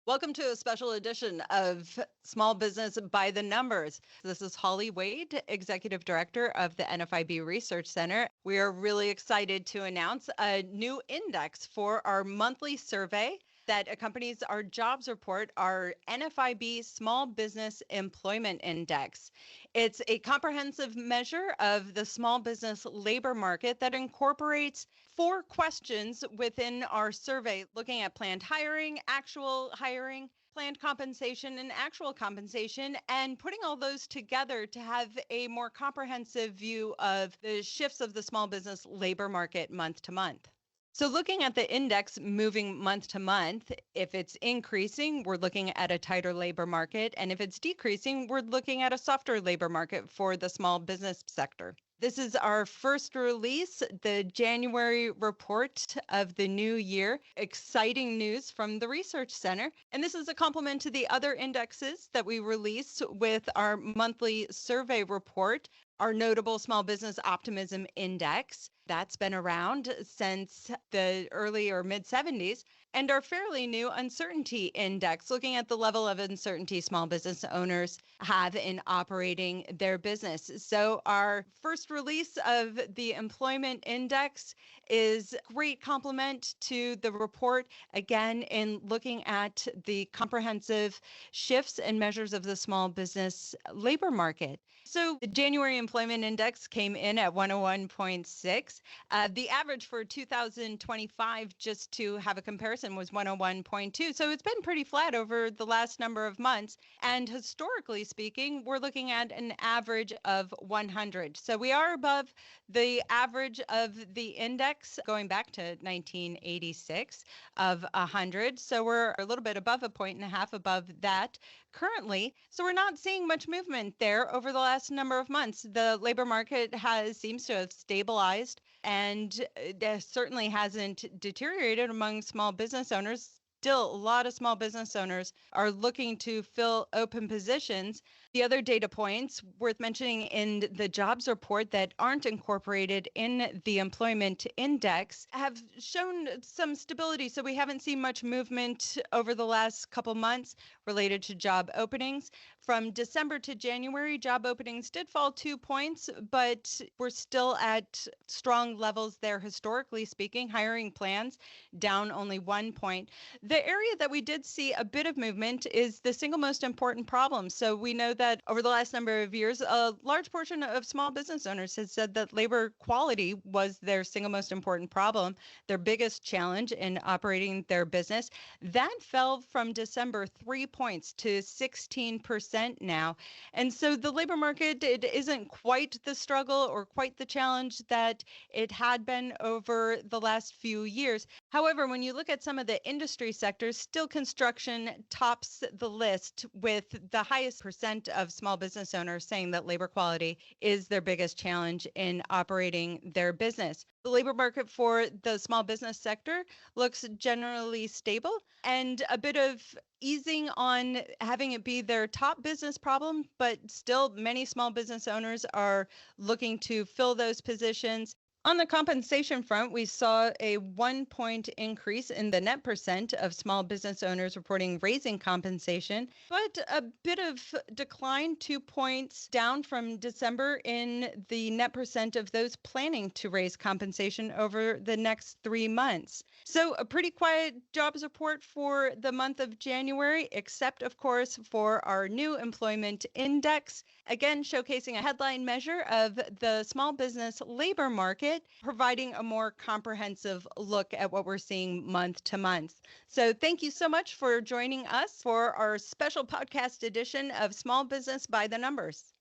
Welcome to a special edition of Small Business by the Numbers. This is Holly Wade, Executive Director of the NFIB Research Center. We are really excited to announce a new index for our monthly survey that accompanies our jobs report, our NFIB Small Business Employment Index. It's a comprehensive measure of the small business labor market that incorporates 4 questions within our survey, looking at planned hiring, actual hiring, planned compensation, and actual compensation, and putting all those together to have a more comprehensive view of the shifts of the small business labor market month to month. So looking at the index moving month to month, if it's increasing, we're looking at a tighter labor market. And if it's decreasing, we're looking at a softer labor market for the small business sector. This is our first release, the January report of the new year. Exciting news from the Research Center. And this is a complement to the other indexes that we release with our monthly survey report. Our notable Small Business Optimism Index, that's been around since the early or mid-70s, and our fairly new Uncertainty Index, looking at the level of uncertainty small business owners have in operating their business. So our first release of the Employment Index is a great complement to the report, again, in looking at the comprehensive shifts and measures of the small business labor market. So the January Employment Index came in at 101.6. The average for 2025, just to have a comparison, was 101.2. So it's been pretty flat over the last number of months. And historically speaking, we're looking at an average of 100. So we are above the average of the index going back to 1986 of 100. So we're a little bit above a point and a half above that currently. So we're not seeing much movement there over the last number of months. The labor market seems to have stabilized and certainly hasn't deteriorated among small business owners. Still, a lot of small business owners are looking to fill open positions. The other data points worth mentioning in the jobs report that aren't incorporated in the employment index have shown some stability. So we haven't seen much movement over the last couple months related to job openings. From December to January, job openings did fall 2 points, but we're still at strong levels there historically speaking. Hiring plans down only 1 point. The area that we did see a bit of movement is the single most important problem. So we know that over the last number of years, a large portion of small business owners has said that labor quality was their single most important problem, their biggest challenge in operating their business. That fell from December 3 points to 16% now. And so the labor market, it isn't quite the struggle or quite the challenge that it had been over the last few years. However, when you look at some of the industry sectors, still construction tops the list with the highest percent of small business owners saying that labor quality is their biggest challenge in operating their business. The labor market for the small business sector looks generally stable and a bit of easing on having it be their top business problem, but still many small business owners are looking to fill those positions. On the compensation front, we saw a 1 point increase in the net percent of small business owners reporting raising compensation, but a bit of decline, 2 points down from December in the net percent of those planning to raise compensation over the next 3 months. So a pretty quiet jobs report for the month of January, except, of course, for our new employment index, again showcasing a headline measure of the small business labor market, providing a more comprehensive look at what we're seeing month to month. So thank you so much for joining us for our special podcast edition of Small Business by the Numbers.